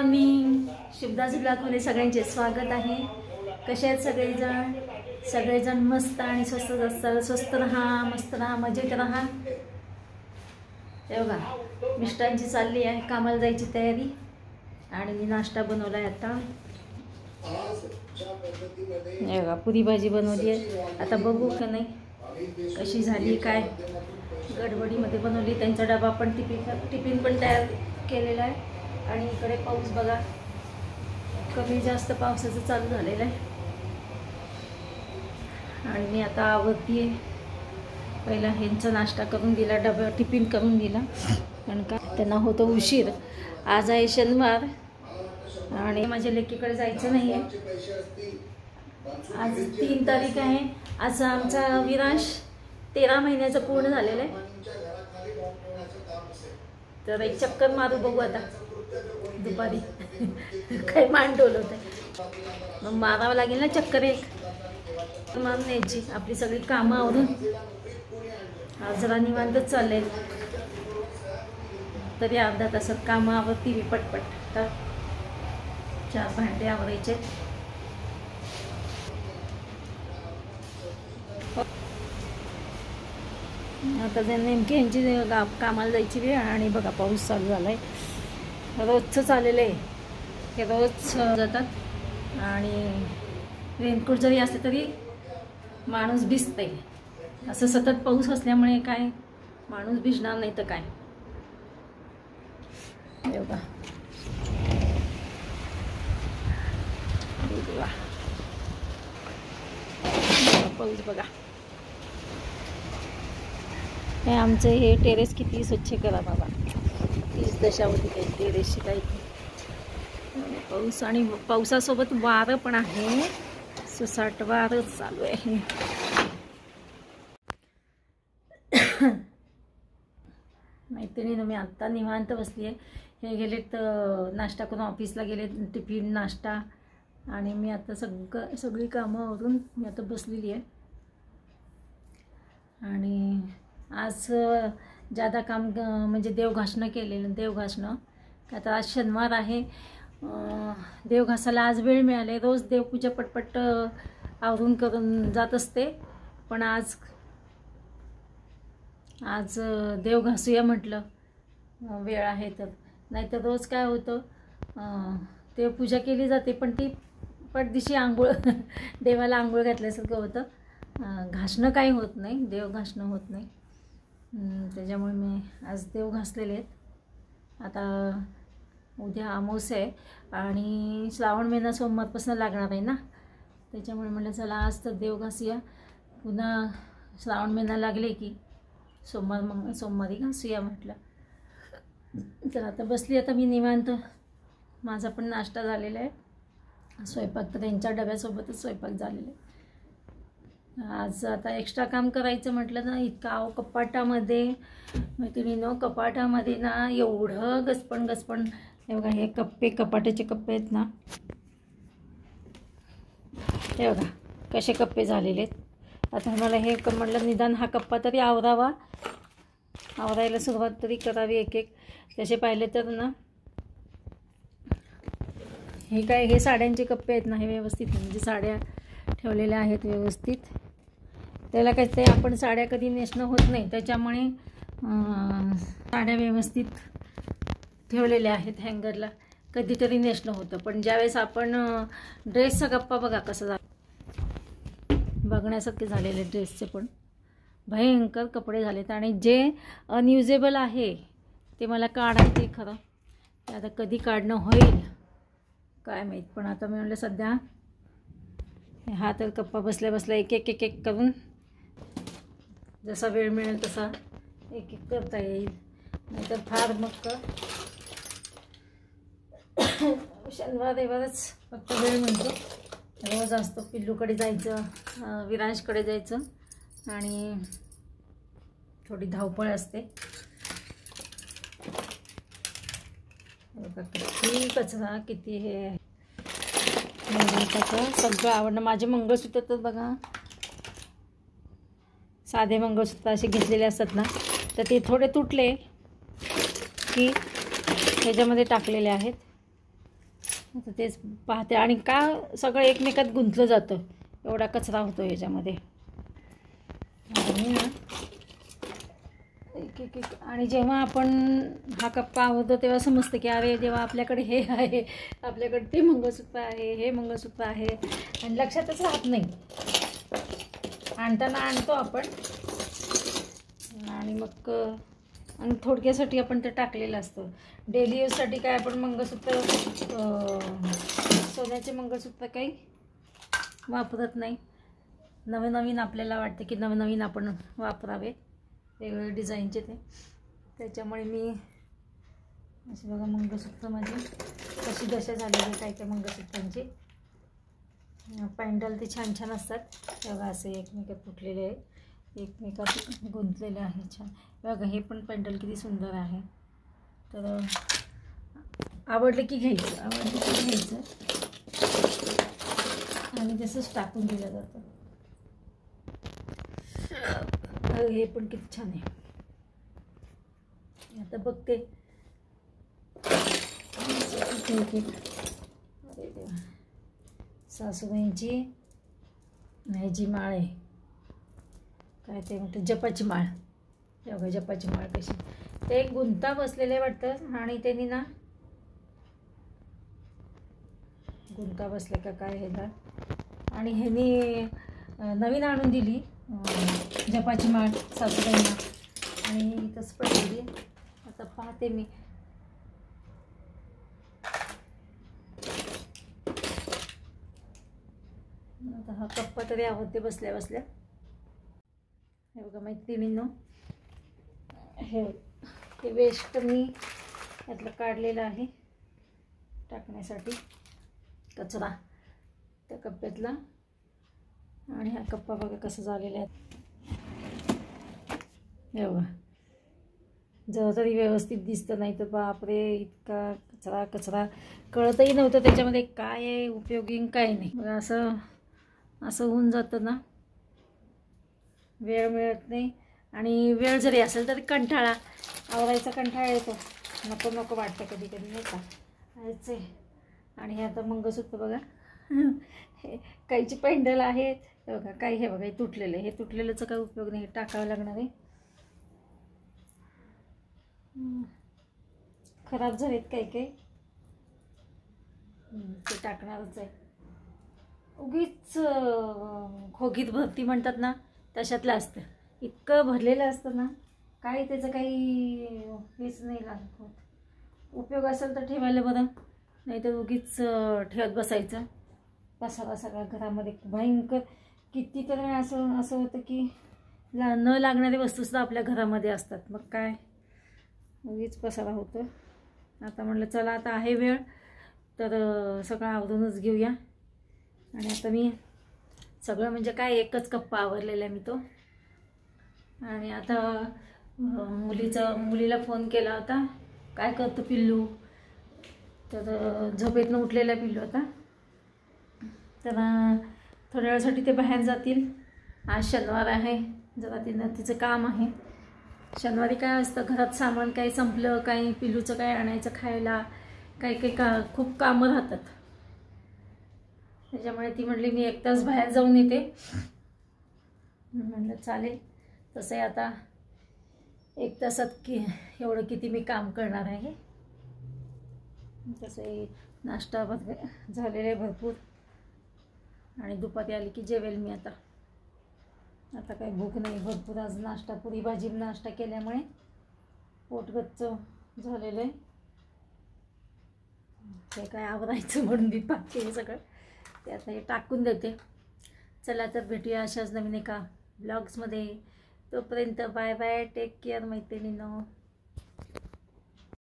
Morning. Shivdas ब्लॉगमध्ये सगळ्यांचे स्वागत आहे. कसे आहेत सगळेजण? सगळेजण मस्त आणि स्वस्त असतात. स्वस्त राहा, मस्त राहा, मजेत राहा. हे बघा, मिस्टरांची चालली आहे कामाला जायची तयारी आणि मी नाश्ता बनवला आहे आता. हे बघा, पुरी भाजी बनवली आहे. आता बघू का नाही कशी झाली, काय गडबडीमध्ये बनवली. त्यांचा डबा पण टिफिन पण तयार केलेला आहे. आणि इकडे पाऊस बघा, कमी जास्त पावसाचं चालू झालेलं आहे. आणि मी आता आवरती आहे. पहिला ह्यांचा नाश्ता करून दिला, डबा टिफिन करून दिला, कारण का त्यांना होतं उशीर. आज आहे शनिवार आणि माझ्या लेकीकडे जायचं नाही आहे. आज 3 तारीख आहे. आज आमचा विरांश 13 महिन्याचं पूर्ण झालेलं आहे. तर एक चक्कर मारू, बघू आता दुपारी. काही मांडोल होत आहे, मग मारावं लागेल ना चक्कर. एक मारून न्यायची आपली सगळी कामं आवरून. आज जरा निवांतच चालले, तरी अर्धा तासात कामं आवरती मी पटपट. तर 4 भांडे आवरायचे. आता नेमकी यांची कामाला जायची वेळ आणि बघा पाऊस चालू झाला आहे. रोजचं चाललेलं आहे, हे रोज जातात. आणि रेनकोट जरी असले तरी माणूस भिजते. असं सतत पाऊस असल्यामुळे काय माणूस भिजणार नाही तर काय. बघा पाऊस बघा. हे आमचं हे टेरेस किती स्वच्छ करा बाबा. तीच दशा होती काही टेरेसची. काही पाऊस आणि पावसासोबत वारं पण आहे. सुसाट वारं चालू आहे. मैत्रिणीनं मी आत्ता निवांत बसली आहे. हे गेलेत नाश्ता करून ऑफिसला गेले, टिफिन नाश्ता. आणि मी आता सगळी कामं आवरून मी आता बसलेली आहे. आणि आज जादा काम म्हणजे देवघासणं केलेलं. देवघासणं आता आज शनिवार आहे. देवघासाला आज वेळ मिळाले. रोज देवपूजा पटपट आवरून करून जात असते, पण आज देव घासूया म्हटलं, वेळ आहे तर. नाहीतर रोज काय होतं, देवपूजा केली जाते पण ती पटदिशी आंघोळ देवाला आंघोळ घातल्यासारखं होतं. घासणं काही होत नाही, देव घासणं होत नाही. त्याच्यामुळे मी आज देव घासलेले आहेत. आता उद्या अमावस्या आहे आणि श्रावण महिना सोमवारपासून लागणार आहे ना, त्याच्यामुळे म्हटलं चला आज तर देव घासूया. पुन्हा श्रावण महिना लागले की सोमवारी घासूया म्हटलं. तर आता बसली आता मी निवांत. माझा पण नाश्ता झालेला आहे. स्वयंपाक तर त्यांच्या डब्यासोबतच स्वयंपाक झालेला आहे. आज आता एक्स्ट्रा काम करायचं म्हटलं ना, इतका कपाटामध्ये मैत्रिणीनं, कपाटामध्ये ना एवढं गचपण. हे बघा, हे कपाटाचे कप्पे आहेत ना, हे बघा कसे कप्पे झालेले आहेत. आता मला हे म्हटलं निदान हा कप्पा तरी आवरायला सुरुवात तरी करावी एक एक. तसे पाहिले तर ना, हे साड्यांचे कप्पे आहेत ना, हे व्यवस्थित म्हणजे साड्या ठेवलेल्या आहेत व्यवस्थित. त्याला काय ते आपण साड्या कधी नेसणं होत नाही, त्याच्यामुळे साड्या व्यवस्थित ठेवलेल्या आहेत हँगरला. कधीतरी नेसणं होतं, पण ज्यावेळेस आपण ड्रेसचा कप्पा बघा कसं झालं, बघण्यासारखे झालेले ड्रेसचे पण भयंकर कपडे झालेत. आणि जे अनयुजेबल आहे ते मला काढायचे खरं. ते आता कधी काढणं होईल काय माहीत. पण आता मी म्हणलं सध्या हा तर कप्पा बसल्या एक एक करून जसा वेळ मिळेल तसा एक करता येईल. नाहीतर फार मग शनिवार रविवारच फक्त वेळ मिळतो. रोज असतो पिल्लूकडे जायचं, विरांशकडे जायचं आणि थोडी धावपळ असते. किती कचरा, किती हे आहे. सगळं आवडणं. माझे मंगळसूत्र तर बघा, साधे मंगळसूत्र असे घेतलेले असतात ना, तर ते थोडे तुटले की ह्याच्यामध्ये टाकलेले आहेत. आता तेच पाहते. आणि का सगळं एकमेकात गुंतलं जातं, एवढा कचरा होतो याच्यामध्ये. आणि ना एक एक एक आणि जेव्हा आपण हा कप्पा आवडतो तेव्हा समजतं की अरे जेव्हा आपल्याकडे हे आहे, आपल्याकडे ते मंगळसूत्र आहे, हे मंगळसूत्र आहे, आणि लक्षातच राहत नाही. आणताना आणतो आपण आणि मग आणि थोडक्यासाठी आपण ते टाकलेलं असतं. डेली यूजसाठी काय आपण मंगळसूत्र, सोन्याचे मंगळसूत्र काही वापरत नाही. नवीन नवीन आपल्याला वाटते की नवीन नवीन आपण वापरावे, वेगवेगळे डिझाईनचे ते. त्याच्यामुळे मी असे बघा मंगळसूत्र माझी कशी दशा झालेली काही काही मंगळसूत्रांची. पॅन्डल ते छान छान असतात बघा, असे एकमेकात तुटलेले आहे, एकमेकात गुंतलेले आहे छान. बघा हे पण पॅन्डल किती सुंदर आहे. तर आवडलं की घ्यायचं, आवडलं की घ्यायचं आणि तसंच टाकून दिलं जातं. हे पण किती छान आहे. आता बघते अरे देवा, सासूबाईंची ह्याची माळ आहे, काय ते म्हणतात जपाची माळ. बघा जपाची माळ कशी, ते गुंता बसलेले वाटतं आणि त्यांनी ना गुंता बसले का काय ह्याला, आणि ह्यांनी नवीन आणून दिली जपाची माळ सासूबाईंना, आणि तसं पडलेली. आता पाहते मी. आता हा कप्पा तरी आवडते बसल्या बसल्या. हे बघा मैत्रिणींनो, हे वेस्ट मी यातलं काढलेलं आहे टाकण्यासाठी कचरा त्या कप्प्यातला. आणि हा कप्पा बघा कसं झालेला आहे. हे बघा जरा तरी व्यवस्थित दिसतं, नाही तर बापरे इतका कचरा कचरा, कळतही नव्हतं त्याच्यामध्ये काय आहे उपयोगी काय नाही. बघा असं असं होऊन जातं ना, वेळ मिळत नाही. आणि वेळ जरी असेल तरी कंटाळा, आवरायचा कंटाळा येतो, नको नको वाटतं कधी कधी नाही का यायचे. आणि हे आता मंगळसूत्र बघा हे काहीची पॅन्डल आहेत बघा, काही हे बघा हे तुटलेलं आहे. हे तुटलेल्याचा काही उपयोग नाही, हे टाकावं लागणार आहे. खराब झालेत काही काही, ते टाकणारच आहे. उगीच खोगीत भरती म्हणतात ना, तशातलं असतं. इतकं भरलेलं असतं ना, काही त्याचं काही हेच नाही लागत. उपयोग असेल तर ठेवायला बरं, नाही तर उगीच ठेवत बसायचं. पसारा सगळ्या घरामध्ये भयंकर. कितीतरी असं असं होतं की न लागणारी वस्तूसुद्धा आपल्या घरामध्ये असतात, मग काय उगीच पसारा होतं. आता म्हटलं चला आता आहे वेळ तर सगळं आवरूनच घेऊया. आणि आता मी सगळं म्हणजे काय एकच कप्पा आवरलेला आहे मी तो. आणि आता मुलीला फोन केला होता, काय करतो पिल्लू, तर झोपेतनं उठलेला पिल्लू होता. तर थोड्या वेळासाठी ते बाहेर जातील. आज शनिवार आहे, जरा तिचं काम आहे. शनिवारी काय असतं, घरात सामान काही संपलं, काही पिल्लूचं काय आणायचं खायला, काही खूप कामं राहतात. त्याच्यामुळे ती म्हटली मी एक तास बाहेर जाऊन येते. म्हटलं चालेल. तसंही आता एक तासात एवढं किती मी काम करणार आहे. तसंही नाश्ता झालेला आहे भरपूर, आणि दुपारी आली की जेवेल मी. आता काही भूक नाही भरपूर. आज नाश्ता पुरी भाजी नाश्ता केल्यामुळे पोट गच्च झालेलं आहे. हे काय आवरायचं म्हणून मी पाहते हे सगळं, ते आता हे टाकून देते. चला तर भेटूया अशाच नवीन एका ब्लॉग्समध्ये. तोपर्यंत बाय बाय, टेक केअर मैत्रिणींनो.